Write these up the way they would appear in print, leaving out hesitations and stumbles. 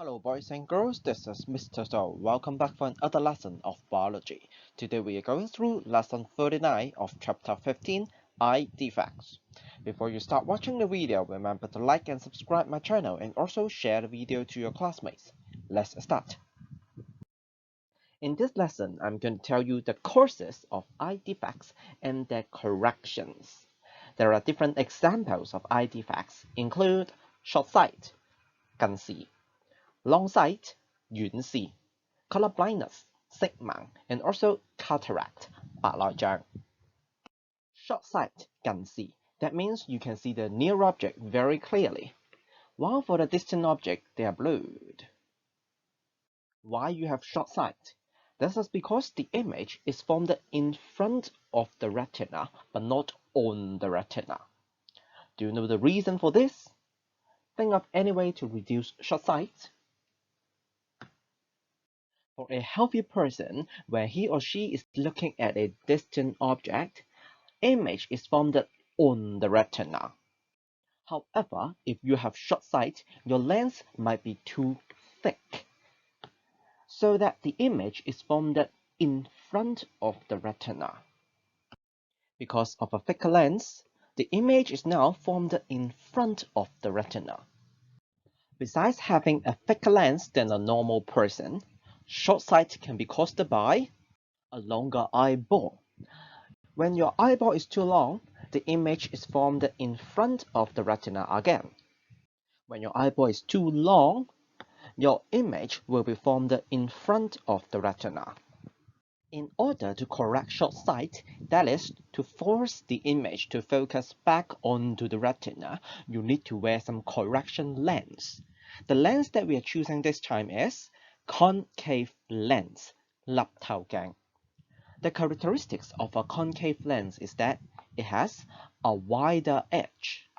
Hello boys and girls, this is Mr. Zhou. Welcome back for another lesson of biology. Today we are going through lesson 39 of chapter 15, eye defects. Before you start watching the video, remember to like and subscribe my channel and also share the video to your classmates. Let's start. In this lesson, I'm going to tell you the causes of eye defects and their corrections. There are different examples of eye defects, include short sight, 近視, long sight, 遠視, color blindness, 色盲, and also cataract, 白內障. Short sight, 近視, that means you can see the near object very clearly, while for the distant object they are blurred. Why you have short sight? This is because the image is formed in front of the retina, but not on the retina. Do you know the reason for this? Think of any way to reduce short sight. For a healthy person, when he or she is looking at a distant object, image is formed on the retina. However, if you have short sight, your lens might be too thick, so that the image is formed in front of the retina. Because of a thicker lens, the image is now formed in front of the retina. Besides having a thicker lens than a normal person, short sight can be caused by a longer eyeball. When your eyeball is too long, the image is formed in front of the retina again. When your eyeball is too long, your image will be formed in front of the retina. In order to correct short sight, that is, to force the image to focus back onto the retina, you need to wear some correction lens. The lens that we are choosing this time is concave lens, 立透鏡. The characteristics of a concave lens is that it has a wider edge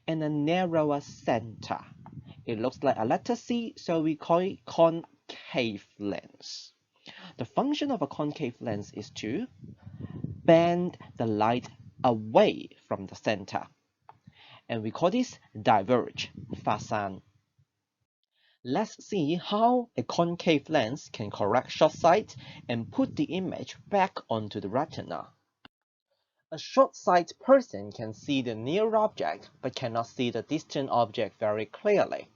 and a narrower center. It looks like a letter C, so we call it concave lens. The function of a concave lens is to bend the light away from the center, and we call this diverge, 發散. Let's see how a concave lens can correct short sight and put the image back onto the retina. A short sight person can see the near object but cannot see the distant object very clearly.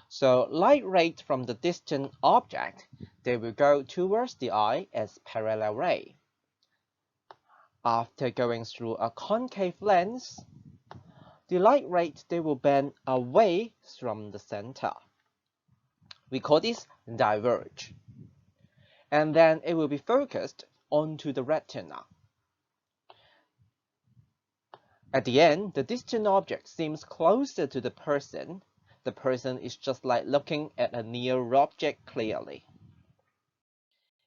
So light rays from the distant object, they will go towards the eye as parallel ray. After going through a concave lens, the light rays, they will bend away from the center. We call this diverge. And then it will be focused onto the retina. At the end, the distant object seems closer to the person. The person is just like looking at a near object clearly.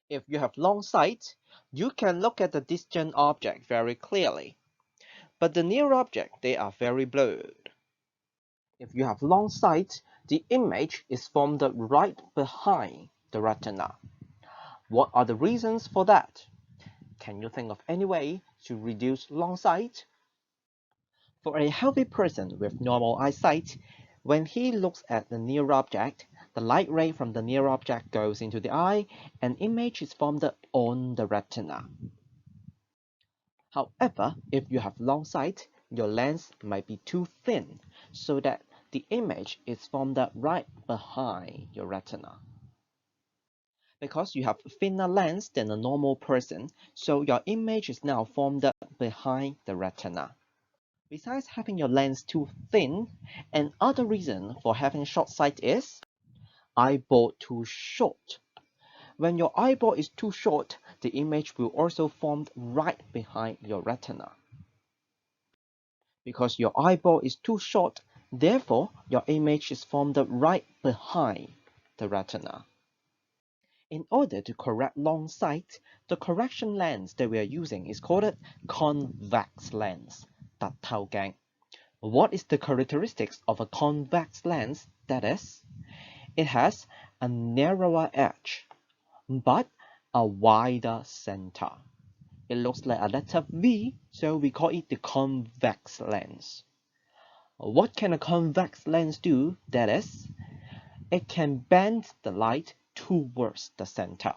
If you have long sight, you can look at the distant object very clearly. But the near object, they are very blurred. If you have long sight, the image is formed right behind the retina. What are the reasons for that? Can you think of any way to reduce long sight? For a healthy person with normal eyesight, when he looks at the near object, the light ray from the near object goes into the eye, and image is formed on the retina. However, if you have long sight, your lens might be too thin, so that the image is formed right behind your retina. Because you have thinner lens than a normal person, so your image is now formed behind the retina. Besides having your lens too thin, another reason for having short sight is eyeball too short. When your eyeball is too short, the image will also form right behind your retina. Because your eyeball is too short, therefore your image is formed right behind the retina. In order to correct long sight, the correction lens that we are using is called convex lens, 凸透鏡. What is the characteristics of a convex lens? That is, it has a narrower edge, but a wider center. It looks like a letter V, so we call it the convex lens. What can a convex lens do? That is, it can bend the light towards the center.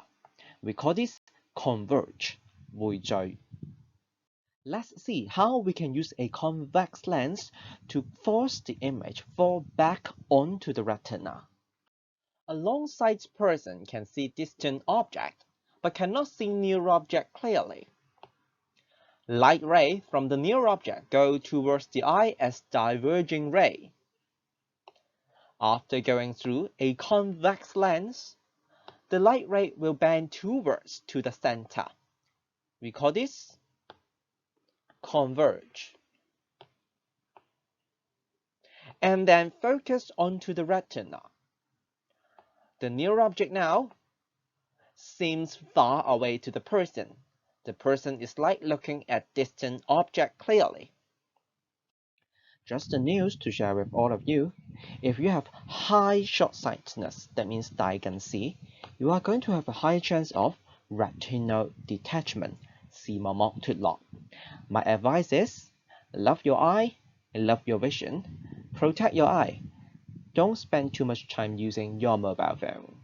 We call this converge, 匯聚. Let's see how we can use a convex lens to force the image fall back onto the retina. A long-sighted person can see distant objects, but cannot see near object clearly. Light rays from the near object go towards the eye as diverging ray. After going through a convex lens, the light ray will bend towards to the center. We call this converge. And then focus onto the retina. The near object now seems far away to the person. The person is like looking at distant object clearly. Just the news to share with all of you. If you have high short-sightedness, that means 大近視, you are going to have a high chance of retinal detachment, 視網膜脫落. My advice is, love your eye, love your vision, protect your eye. Don't spend too much time using your mobile phone.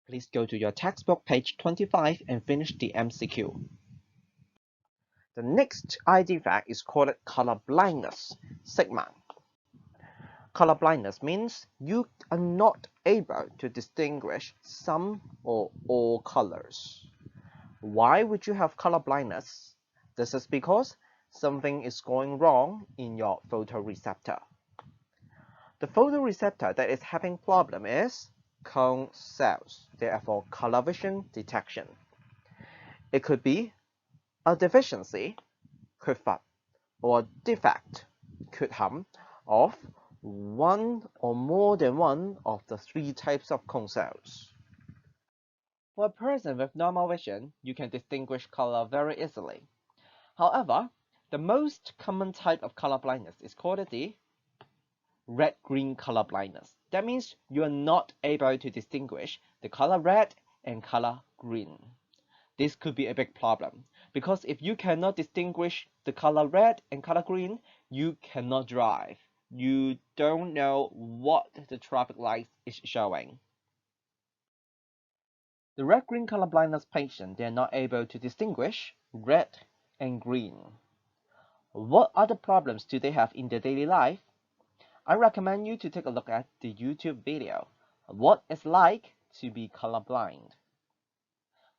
Please go to your textbook page 25 and finish the MCQ. The next eye defect is called color blindness, sigma. Color blindness means you are not able to distinguish some or all colors. Why would you have color blindness? This is because something is going wrong in your photoreceptor. The photoreceptor that is having problem is cone cells, therefore color vision detection. It could be a deficiency, 缺乏, or defect, 缺陷, of one or more than one of the three types of cone cells. For a person with normal vision, you can distinguish color very easily. However, the most common type of color blindness is called the red-green color blindness. That means you are not able to distinguish the color red and color green. This could be a big problem, because if you cannot distinguish the color red and color green, you cannot drive. You don't know what the traffic light is showing. The red-green color blindness patient, they are not able to distinguish red and green. What other problems do they have in their daily life? I recommend you to take a look at the YouTube video, What It's Like to Be Colorblind.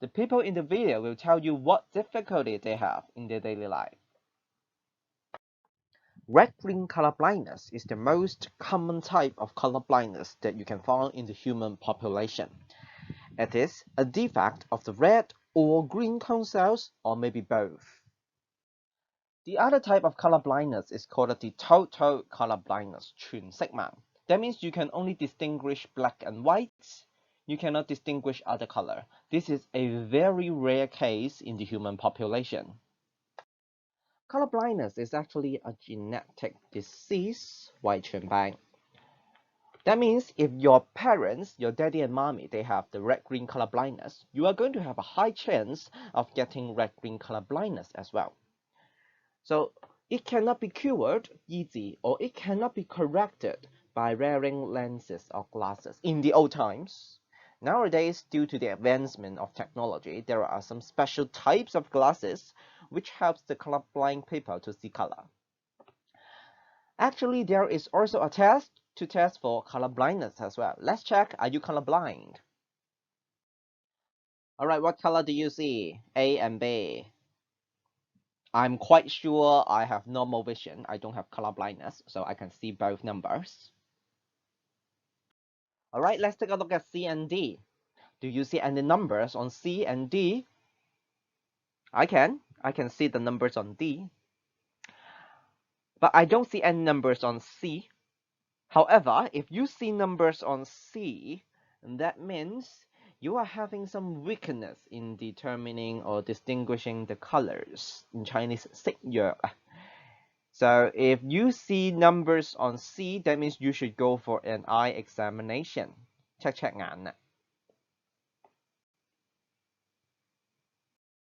The people in the video will tell you what difficulty they have in their daily life. Red-green color blindness is the most common type of color blindness that you can find in the human population. It is a defect of the red or green cone cells, or maybe both. The other type of color blindness is called the total color blindness, 全色盲. That means you can only distinguish black and white. You cannot distinguish other color. This is a very rare case in the human population. Color blindness is actually a genetic disease, 遺傳病. That means if your parents, your daddy and mommy, they have the red-green color blindness, you are going to have a high chance of getting red-green color blindness as well. So it cannot be cured easy, or it cannot be corrected by wearing lenses or glasses in the old times. Nowadays, due to the advancement of technology, there are some special types of glasses which helps the colorblind people to see color. Actually, there is also a test to test for color blindness as well. Let's check, are you colorblind? Alright, what color do you see? A and B. I'm quite sure I have normal vision. I don't have color blindness, so I can see both numbers. Alright, let's take a look at C and D. Do you see any numbers on C and D? I can see the numbers on D. But I don't see any numbers on C. However, if you see numbers on C, that means you are having some weakness in determining or distinguishing the colors. In Chinese, 識弱. So if you see numbers on C, that means you should go for an eye examination. Check眼.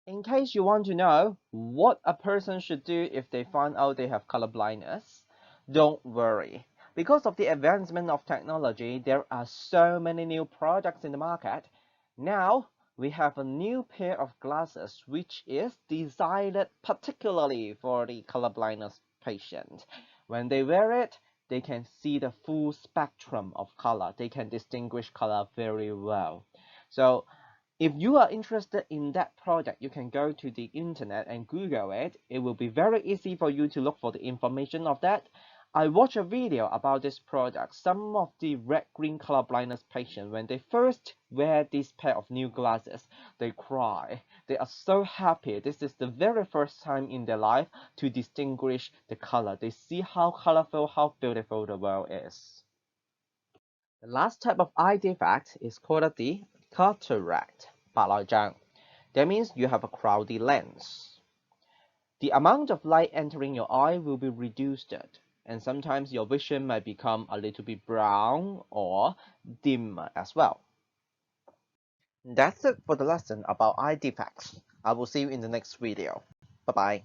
In case you want to know what a person should do if they find out they have color blindness, don't worry. Because of the advancement of technology, there are so many new products in the market. Now, we have a new pair of glasses which is designed particularly for the colorblindness patient. When they wear it, they can see the full spectrum of color. They can distinguish color very well. So if you are interested in that product, you can go to the internet and Google it. It will be very easy for you to look for the information of that. I watched a video about this product. Some of the red-green color blindness patients, when they first wear this pair of new glasses, they cry. They are so happy. This is the very first time in their life to distinguish the color. They see how colorful, how beautiful the world is. The last type of eye defect is called the cataract, 白內障. That means you have a cloudy lens. The amount of light entering your eye will be reduced, and sometimes your vision might become a little bit brown or dim as well. That's it for the lesson about eye defects. I will see you in the next video. Bye bye.